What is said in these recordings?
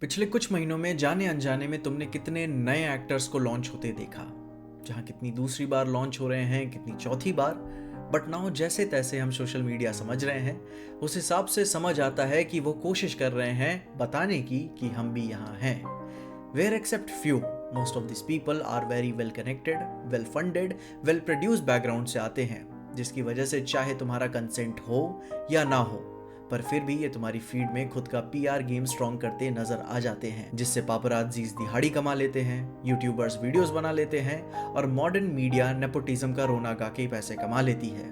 पिछले कुछ महीनों में जाने अनजाने में तुमने कितने नए एक्टर्स को लॉन्च होते देखा, जहां कितनी दूसरी बार लॉन्च हो रहे हैं, कितनी चौथी बार। बट नाउ जैसे तैसे हम सोशल मीडिया समझ रहे हैं, उस हिसाब से समझ आता है कि वो कोशिश कर रहे हैं बताने की कि हम भी यहाँ हैं। Where except few, most of this people are very well connected, well funded, well produced background से आते हैं, जिसकी वजह से चाहे तुम्हारा कंसेंट हो या ना हो, पर फिर भी ये तुम्हारी फीड में खुद का पीआर गेम स्ट्रॉन्ग करते नजर आ जाते हैं, जिससे पापराजीज दिहाड़ी कमा लेते हैं, यूट्यूबर्स वीडियोस बना लेते हैं और मॉडर्न मीडिया नेपोटिज्म का रोना गा के पैसे कमा लेती है।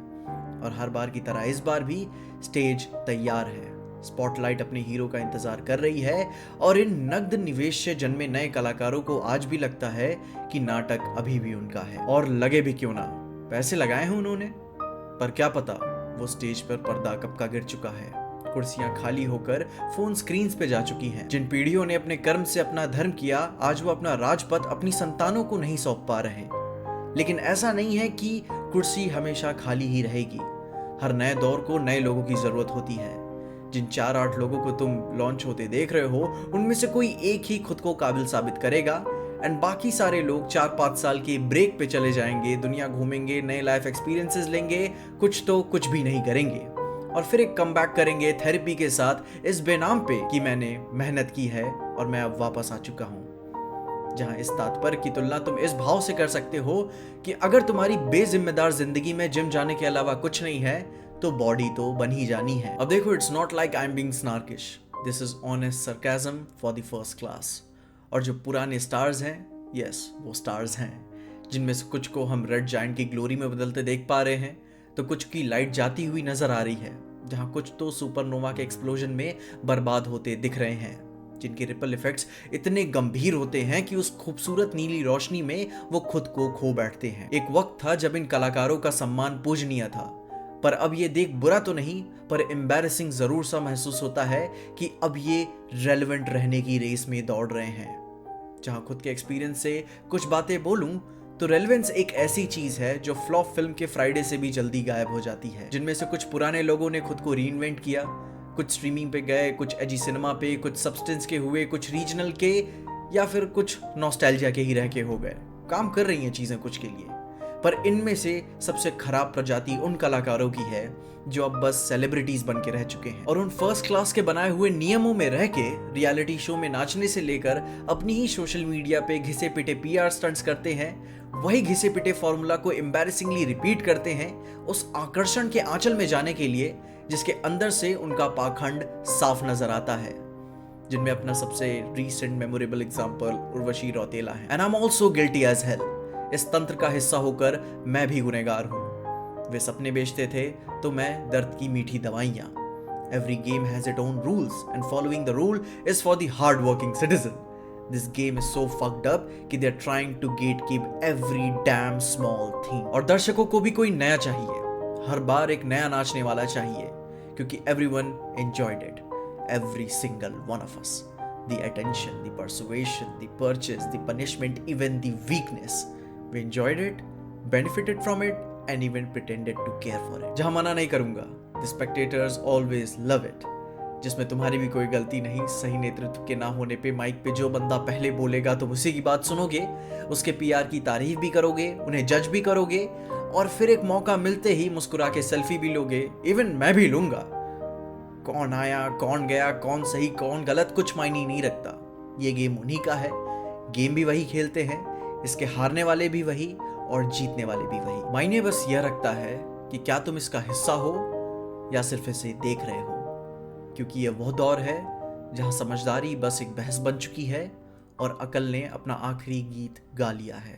और हर बार की तरह इस बार भी स्टेज तैयार है, स्पॉटलाइट अपने हीरो का इंतजार कर रही है और इन नग्न निवेश से जन्मे नए कलाकारों को आज भी लगता है कि नाटक अभी भी उनका है। और लगे भी क्यों ना, पैसे लगाए हैं उन्होंने, पर क्या पता वो स्टेज पर पर्दा कब का गिर चुका है, कुर्सियां खाली होकर फोन स्क्रीन्स पे जा चुकी हैं। जिन पीढ़ियों ने अपने कर्म से अपना धर्म किया, आज वो अपना राजपथ अपनी संतानों को नहीं सौंप पा रहे। लेकिन ऐसा नहीं है कि कुर्सी हमेशा खाली ही रहेगी। हर नए दौर को नए लोगों की जरूरत होती है। जिन 4-8 लोगों को तुम लॉन्च होते देख रहे हो, उनमें से कोई एक ही खुद को काबिल साबित करेगा एंड बाकी सारे लोग 4-5 साल के ब्रेक पे चले जाएंगे, दुनिया घूमेंगे, नए लाइफ एक्सपीरियंसेस लेंगे, कुछ तो कुछ भी नहीं करेंगे और फिर एक कमबैक करेंगे थेरेपी के साथ इस बेनाम पे कि मैंने मेहनत की है और मैं अब वापस आ चुका हूं। जहां इस तात्पर्य की तुलना तुम इस भाव से कर सकते हो कि अगर तुम्हारी बेजिम्मेदार जिंदगी में जिम जाने के अलावा कुछ नहीं है तो बॉडी तो बन ही जानी है। अब देखो, it's not like I am being snarkish, this is honest sarcasm for the first class. और जो पुराने स्टार्स हैं, यस वो स्टार्स हैं, जिनमें से कुछ को हम रेड जायंट की ग्लोरी में बदलते देख पा रहे हैं, तो कुछ की लाइट जाती हुई नजर आ रही है, जहां कुछ तो सुपरनोवा के एक्सप्लोजन में बर्बाद होते दिख रहे हैं, जिनके रिपल इफेक्ट्स इतने गंभीर होते हैं कि उस खूबसूरत नीली रोशनी में वो खुद को खो बैठते हैं। एक वक्त था जब इन कलाकारों का सम्मान पूजनीय था, पर अब ये देख बुरा तो नहीं पर एम्बैरेसिंग जरूर सा महसूस होता है कि अब ये रेलेवेंट रहने की रेस में दौड़ रहे हैं। जहां खुद के एक्सपीरियंस से कुछ बातें बोलूं तो रेलेवेंस एक ऐसी चीज है जो फ्लॉप फिल्म के फ्राइडे से भी जल्दी गायब हो जाती है। जिनमें से कुछ पुराने लोगों ने खुद को रीइन्वेंट किया, कुछ स्ट्रीमिंग पे गए, कुछ एजी सिनेमा पे, कुछ सब्सटेंस के हुए, कुछ रीजनल के, या फिर कुछ नॉस्टैल्जिया के ही रह के हो गए। काम कर रही हैं चीजें कुछ के लिए, पर इनमें से सबसे खराब प्रजाति उन कलाकारों की है जो अब बस सेलिब्रिटीज बन के रह चुके हैं और उन फर्स्ट क्लास के बनाए हुए नियमों में रह के रियलिटी शो में नाचने से लेकर अपनी ही सोशल मीडिया पे घिसे पिटे पीआर स्टंट्स करते हैं, वही घिसे पिटे फॉर्मूला को एम्बैरेसिंगली रिपीट करते हैं उस आकर्षण के आंचल में जाने के लिए जिसके अंदर से उनका पाखंड साफ नजर आता है। जिनमें अपना सबसे recent memorable example Urvashi Rautela है। And I am also guilty as hell. इस तंत्र का हिस्सा होकर मैं भी गुनहगार हूं। वे सपने बेचते थे तो मैं दर्द की मीठी दवाइयां। Every game has its own rules and following the rule is for the hard-working citizen. This game is so fucked up कि they're trying to gatekeep every damn small thing. और दर्शकों को भी कोई नया चाहिए, हर बार एक नया नाचने वाला चाहिए, क्योंकि everyone enjoyed it, every single one of us. The attention, the persuasion, the purchase, the punishment, even the weakness. We enjoyed it, benefited from it, and even pretended to care for it. जहां मना नहीं करूंगा, the spectators always love it. जिसमें तुम्हारी भी कोई गलती नहीं, सही नेतृत्व के ना होने पे माइक पे जो बंदा पहले बोलेगा तुम उसी की बात सुनोगे, उसके पीआर की तारीफ भी करोगे, उन्हें जज भी करोगे और फिर एक मौका मिलते ही मुस्कुरा के सेल्फी भी लोगे। इवन मैं भी लूंगा। कौन आया, कौन गया, कौन सही कौन गलत कुछ मायने नहीं रखता। ये गेम उन्हीं का है, गेम भी वही खेलते हैं, इसके हारने वाले भी वही और जीतने वाले भी वही। मायने बस यह रखता है कि क्या तुम इसका हिस्सा हो या सिर्फ इसे देख रहे हो, क्योंकि यह वह दौर है जहां समझदारी बस एक बहस बन चुकी है और अकल ने अपना आखिरी गीत गा लिया है।